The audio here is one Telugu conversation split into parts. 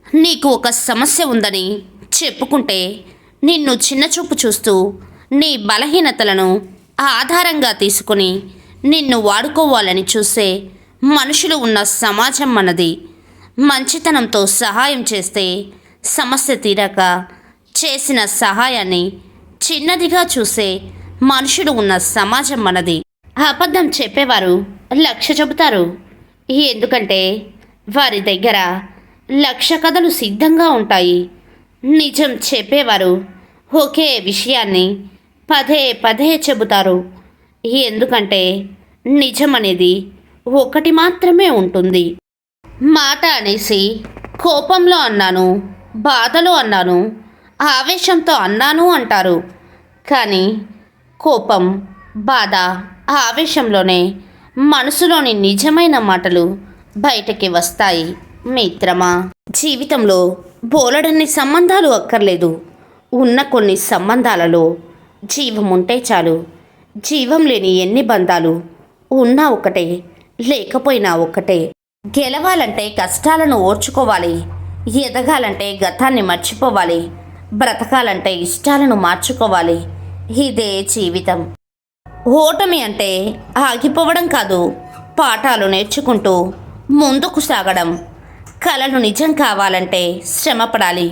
నీకు ఒక సమస్య ఉందని చెప్పుకుంటే నిన్ను చిన్నచూపు చూస్తూ నీ బలహీనతలను ఆధారంగా తీసుకుని నిన్ను వాడుకోవాలని చూసే మనుషులు ఉన్న సమాజం మనది. మంచితనంతో సహాయం చేస్తే సమస్య తీరాక చేసిన సహాయాన్ని చిన్నదిగా చూసే మనుషులు ఉన్న సమాజం మనది. అబద్ధం చెప్పేవారు 1,00,000 చెబుతారు. ఎందుకంటే వారి దగ్గర 1,00,000 కథలు సిద్ధంగా ఉంటాయి. నిజం చెప్పేవారు ఒకే విషయాన్ని పదే పదే చెబుతారు. ఎందుకంటే నిజం అనేది ఒకటి మాత్రమే ఉంటుంది. మాట అనేసి కోపంలో అన్నాను, బాధలో అన్నాను, ఆవేశంతో అన్నాను అంటారు. కానీ కోపం, బాధ, ఆవేశంలోనే మనసులోని నిజమైన మాటలు బయటకి వస్తాయి. మిత్రమా, జీవితంలో బోలెడన్ని సంబంధాలు అక్కర్లేదు. ఉన్న కొన్ని సంబంధాలలో జీవం ఉంటే చాలు. జీవం లేని ఎన్ని బంధాలు ఉన్నా ఒకటే, లేకపోయినా ఒకటే. గెలవాలంటే కష్టాలను ఓర్చుకోవాలి. ఎదగాలంటే గతాన్ని మర్చిపోవాలి. బ్రతకాలంటే ఇష్టాలను మార్చుకోవాలి. ఇదే జీవితం. ఓటమి అంటే ఆగిపోవడం కాదు, పాఠాలు నేర్చుకుంటూ ముందుకు సాగడం. కలలు నిజం కావాలంటే శ్రమపడాలి.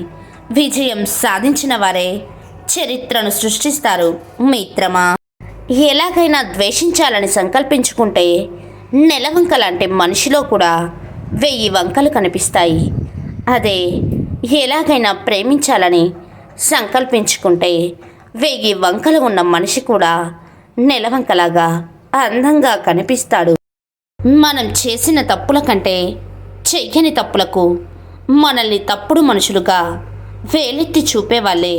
విజయం సాధించిన వారే చరిత్రను సృష్టిస్తారు. మిత్రమా, ఎలాగైనా ద్వేషించాలని సంకల్పించుకుంటే నెలవంక లాంటి మనిషిలో కూడా 1000 వంకలు కనిపిస్తాయి. అదే ఎలాగైనా ప్రేమించాలని సంకల్పించుకుంటే 1000 వంకలు ఉన్న మనిషి కూడా నెలవంకలాగా అందంగా కనిపిస్తాడు. మనం చేసిన తప్పుల కంటే చెయ్యని తప్పులకు మనల్ని తప్పుడు మనుషులుగా వేలెత్తి చూపేవాళ్ళే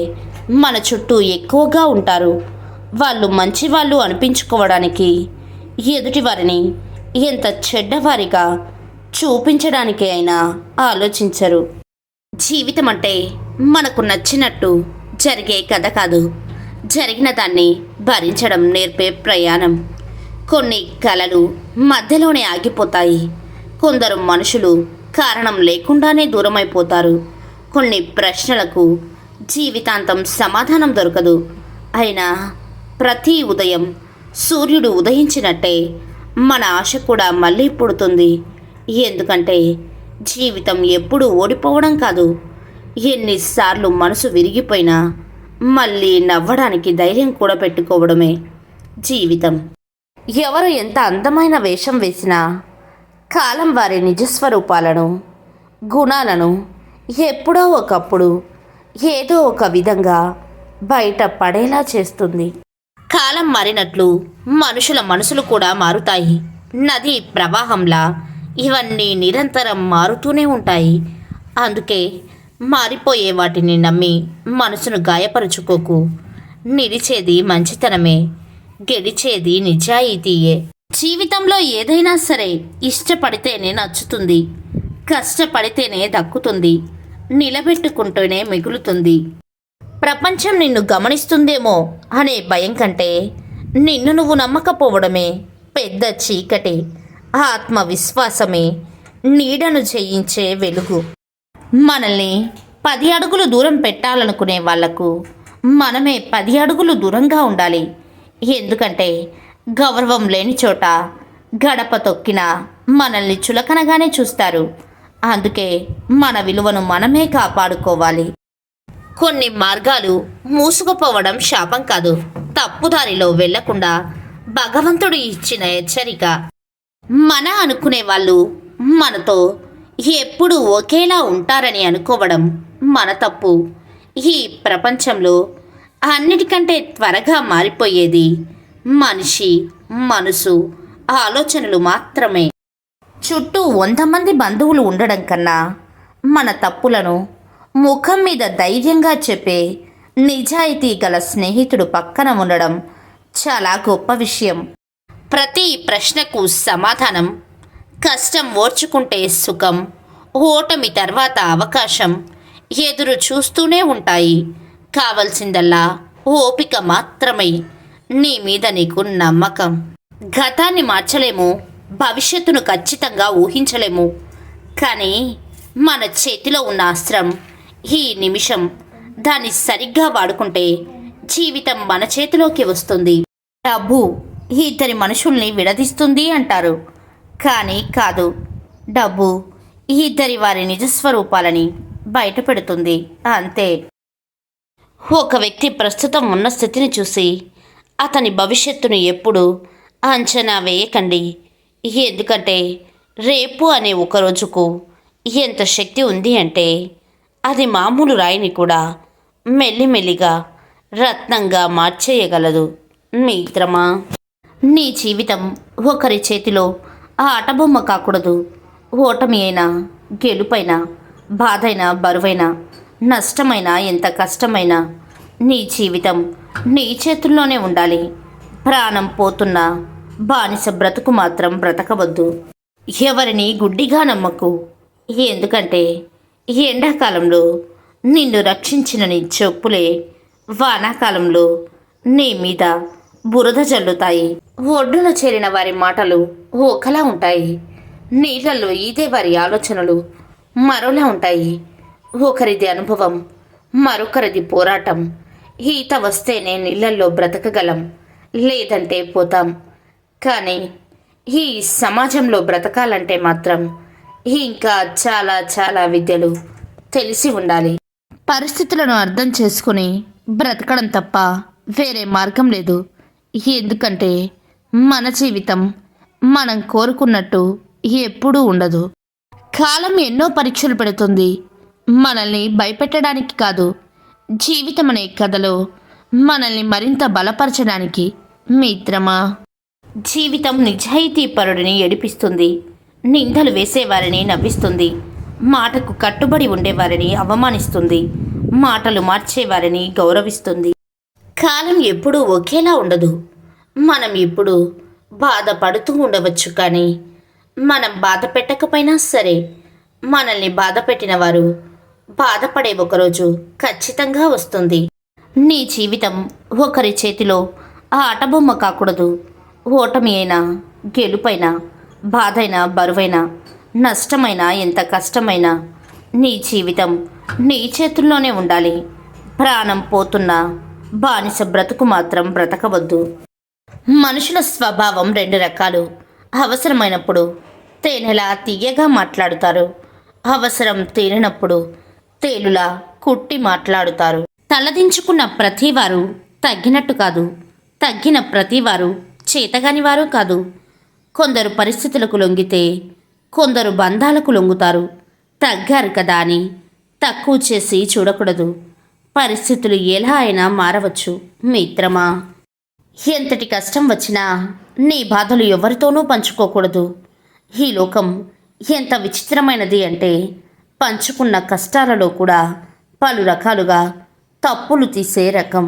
మన చుట్టూ ఎక్కువగా ఉంటారు. వాళ్ళు మంచివాళ్ళు అనిపించుకోవడానికి ఎదుటివారిని ఎంత చెడ్డవారిగా చూపించడానికి అయినా ఆలోచించరు. జీవితం అంటే మనకు నచ్చినట్టు జరిగే కథ కాదు, జరిగిన దాన్ని భరించడం నేర్పే ప్రయాణం. కొన్ని కలలు మధ్యలోనే ఆగిపోతాయి. కొందరు మనుషులు కారణం లేకుండానే దూరమైపోతారు. కొన్ని ప్రశ్నలకు జీవితాంతం సమాధానం దొరకదు. అయినా ప్రతి ఉదయం సూర్యుడు ఉదయించినట్టే మన ఆశ కూడా మళ్ళీ పుడుతుంది. ఎందుకంటే జీవితం ఎప్పుడూ ఓడిపోవడం కాదు. ఎన్నిసార్లు మనసు విరిగిపోయినా మళ్ళీ నవ్వడానికి ధైర్యం కూడా పెట్టుకోవడమే జీవితం. ఎవరు ఎంత అందమైన వేషం వేసినా కాలం వారి నిజస్వరూపాలను, గుణాలను ఎప్పుడో ఒకప్పుడు ఏదో ఒక విధంగా బయట పడేలా చేస్తుంది. కాలం మారినట్లు మనుషుల మనసులు కూడా మారుతాయి. నది ప్రవాహంలా ఇవన్నీ నిరంతరం మారుతూనే ఉంటాయి. అందుకే మారిపోయే వాటిని నమ్మి మనసును గాయపరుచుకోకు. నిలిచేది మంచితనమే, గెలిచేది నిజాయితీయే. జీవితంలో ఏదైనా సరే ఇష్టపడితేనే నచ్చుతుంది, కష్టపడితేనే దక్కుతుంది, నిలబెట్టుకుంటూనే మిగులుతుంది. ప్రపంచం నిన్ను గమనిస్తుందేమో అనే భయం కంటే నిన్ను నువ్వు నమ్మకపోవడమే పెద్ద చీకటి. ఆత్మవిశ్వాసమే నీడను జయించే వెలుగు. మనల్ని 10 అడుగులు దూరం పెట్టాలనుకునే వాళ్లకు మనమే 10 అడుగులు దూరంగా ఉండాలి. ఎందుకంటే గౌరవం లేని చోట గడప తొక్కినా మనల్ని చులకనగానే చూస్తారు. అందుకే మన విలువను మనమే కాపాడుకోవాలి. కొన్ని మార్గాలు మూసుకుపోవడం శాపం కాదు, తప్పుదారిలో వెళ్లకుండా భగవంతుడు ఇచ్చిన హెచ్చరిక. మన అనుకునే వాళ్ళు మనతో ఎప్పుడూ ఒకేలా ఉంటారని అనుకోవడం మన తప్పు. ఈ ప్రపంచంలో అన్నిటికంటే త్వరగా మారిపోయేది మనిషి, మనసు, ఆలోచనలు మాత్రమే. చుట్టూ 100 మంది బంధువులు ఉండడం కన్నా మన తప్పులను ముఖం మీద ధైర్యంగా చెప్పే నిజాయితీ గల స్నేహితుడు పక్కన ఉండడం చాలా గొప్ప విషయం. ప్రతి ప్రశ్నకు సమాధానం, కష్టం ఓర్చుకుంటే సుఖం, ఓటమి తర్వాత అవకాశం ఎదురు చూస్తూనే ఉంటాయి. కావలసిందల్లా ఓపిక మాత్రమే, నీ మీద నీకు నమ్మకం. గతాన్ని మార్చలేము, భవిష్యత్తును ఖచ్చితంగా ఊహించలేము, కానీ మన చేతిలో ఉన్న అస్త్రం ఈ నిమిషం దాన్ని సరిగ్గా వాడుకుంటే జీవితం మన చేతిలోకి వస్తుంది. డబ్బు ఇద్దరి మనుషుల్ని విడదీస్తుంది అంటారు, కానీ కాదు. డబ్బు ఇద్దరి వారి నిజస్వరూపాలని బయటపెడుతుంది, అంతే. ఒక వ్యక్తి ప్రస్తుతం ఉన్న స్థితిని చూసి అతని భవిష్యత్తును ఎప్పుడు అంచనా వేయకండి. ఎందుకంటే రేపు అనే ఒక రోజుకు ఎంత శక్తి ఉంది అంటే అది మామూలు రాయిని కూడా మెల్లిమెల్లిగా రత్నంగా మార్చేయగలదు. మిత్రమా, నీ జీవితం ఒకరి చేతిలో ఆటబొమ్మ కాకూడదు. ఓటమి అయినా, గెలుపైనా, బాధైనా, బరువైనా, నష్టమైనా, ఎంత కష్టమైనా నీ జీవితం నీ చేతుల్లోనే ఉండాలి. ప్రాణం పోతున్నా బానిస బ్రతుకు మాత్రం బ్రతకవద్దు. ఎవరిని గుడ్డిగా నమ్మకు. ఎందుకంటే ఎండాకాలంలో నిన్ను రక్షించిన నీ చెప్పులే వానాకాలంలో నీ మీద బురద జల్లుతాయి. ఒడ్డున చేరిన వారి మాటలు ఒకలా ఉంటాయి, నీళ్లలో ఈదే వారి ఆలోచనలు మరోలా ఉంటాయి. ఒకరిది అనుభవం, మరొకరిది పోరాటం. ఈత వస్తేనే నీళ్ళల్లో బ్రతకగలం, లేదంటే పోతాం. కానీ ఈ సమాజంలో బ్రతకాలంటే మాత్రం ఇంకా చాలా చాలా విద్యలు తెలిసి ఉండాలి. పరిస్థితులను అర్థం చేసుకుని బ్రతకడం తప్ప వేరే మార్గం లేదు. ఎందుకంటే మన జీవితం మనం కోరుకున్నట్టు ఎప్పుడూ ఉండదు. కాలం ఎన్నో పరీక్షలు పెడుతుంది, మనల్ని భయపెట్టడానికి కాదు, జీవితం అనే కథలో మనల్ని మరింత బలపరచడానికి. మిత్రమా, జీవితం నిజాయితీ పరుడిని ఏడిపిస్తుంది, నిందలు వేసేవారిని నవ్విస్తుంది, మాటకు కట్టుబడి ఉండేవారిని అవమానిస్తుంది, మాటలు మార్చేవారిని గౌరవిస్తుంది. కాలం ఎప్పుడూ ఒకేలా ఉండదు. మనం ఇప్పుడు బాధపడుతూ ఉండవచ్చు, కానీ మనం బాధ పెట్టకపోయినా సరే మనల్ని బాధ పెట్టిన వారు బాధపడే ఒకరోజు ఖచ్చితంగా వస్తుంది. నీ జీవితం ఒకరి చేతిలో ఆటబొమ్మ కాకూడదు. ఓటమి అయినా, గెలుపైనా, బాధైనా, బరువైనా, నష్టమైనా, ఎంత కష్టమైనా నీ జీవితం నీ చేతుల్లోనే ఉండాలి. ప్రాణం పోతున్నా బానిస బ్రతుకు మాత్రం బ్రతకవద్దు. మనుషుల స్వభావం రెండు రకాలు. అవసరమైనప్పుడు తేనెలా తీయగా మాట్లాడుతారు, అవసరం తీరినప్పుడు తేలులా కుట్టి మాట్లాడుతారు. తలదించుకున్న ప్రతివారు తగ్గినట్టు కాదు, తగ్గిన ప్రతివారు చేతగాని వారు కాదు. కొందరు పరిస్థితులకు లొంగితే కొందరు బంధాలకు లొంగుతారు. తగ్గారు కదా అని తక్కువ చేసి చూడకూడదు. పరిస్థితులు ఎలా అయినా మారవచ్చు. మిత్రమా, ఎంతటి కష్టం వచ్చినా నీ బాధలు ఎవరితోనూ పంచుకోకూడదు. ఈ లోకం ఎంత విచిత్రమైనది అంటే పంచుకున్న కష్టాలలో కూడా పలు రకాలుగా తప్పులు తీసే రకం.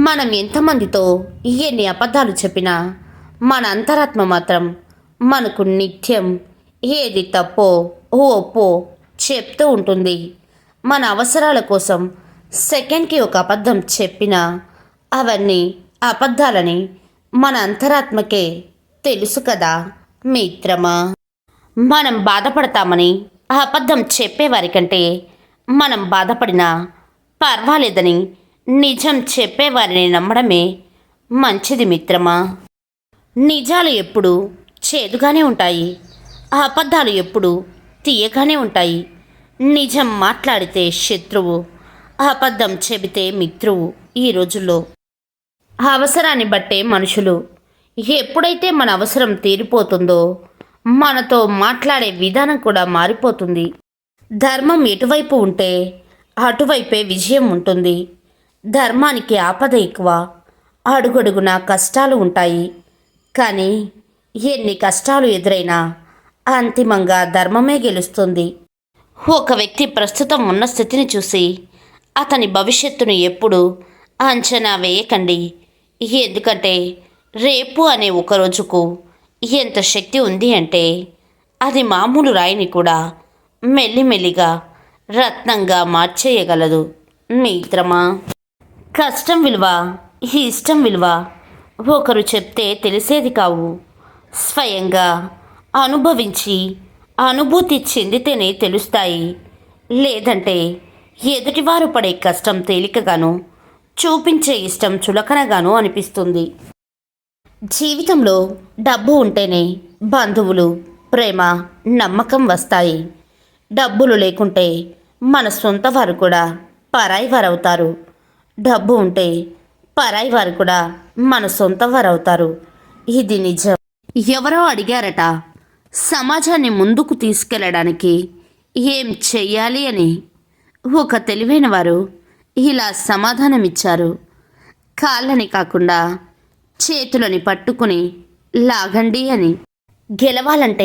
మనం ఎంతమందితో ఎన్ని అబద్ధాలు చెప్పినా మన అంతరాత్మ మాత్రం మనకు నిత్యం ఏది తప్పో ఒప్పో చెప్తూ ఉంటుంది. మన అవసరాల కోసం సెకండ్కి ఒక అబద్ధం చెప్పినా అవన్నీ అబద్ధాలని మన అంతరాత్మకే తెలుసు కదా. మిత్రమా, మనం బాధపడతామని అబద్ధం చెప్పేవారికంటే మనం బాధపడినా పర్వాలేదని నిజం చెప్పేవారిని నమ్మడమే మంచిది. మిత్రమా, నిజాలు ఎప్పుడు చేదుగానే ఉంటాయి, అబద్ధాలు ఎప్పుడు తీయగానే ఉంటాయి. నిజం మాట్లాడితే శత్రువు, అబద్ధం చెబితే మిత్రువు. ఈ రోజుల్లో అవసరాన్ని బట్టే మనుషులు. ఎప్పుడైతే మన అవసరం తీరిపోతుందో మనతో మాట్లాడే విధానం కూడా మారిపోతుంది. ధర్మం ఎటువైపు ఉంటే అటువైపే విజయం ఉంటుంది. ధర్మానికి ఆపద ఎక్కువ, అడుగడుగునా కష్టాలు ఉంటాయి. కానీ ఎన్ని కష్టాలు ఎదురైనా అంతిమంగా ధర్మమే గెలుస్తుంది. ఒక వ్యక్తి ప్రస్తుతం ఉన్న స్థితిని చూసి అతని భవిష్యత్తును ఎప్పుడు అంచనా వేయకండి. ఎందుకంటే రేపు అనే ఒక రోజుకు ఎంత శక్తి ఉంది అంటే అది మామూలు రాయిని కూడా మెల్లిమెల్లిగా రత్నంగా మార్చేయగలదు. మిత్రమా, కష్టం విలువ, ఇష్టం విలువ ఒకరు చెప్తే తెలిసేది కావు. స్వయంగా అనుభవించి అనుభూతి చెందితేనే తెలుస్తాయి. లేదంటే ఎదుటివారు పడే కష్టం తేలికగాను, చూపించే ఇష్టం చులకనగాను అనిపిస్తుంది. జీవితంలో డబ్బు ఉంటేనే బంధువులు, ప్రేమ, నమ్మకం వస్తాయి. డబ్బులు లేకుంటే మన సొంత వారు కూడా పరాయి వారవుతారు. డబ్బు ఉంటే పరాయి వారు కూడా మన సొంత వారవుతారు. ఇది నిజం. ఎవరో అడిగారట, సమాజాన్ని ముందుకు తీసుకెళ్ళడానికి ఏం చెయ్యాలి అని. ఒక తెలివైన వారు ఇలా సమాధానమిచ్చారు: కాళ్ళని కాకుండా చేతులని పట్టుకుని లాగండి అని. గెలవాలంటే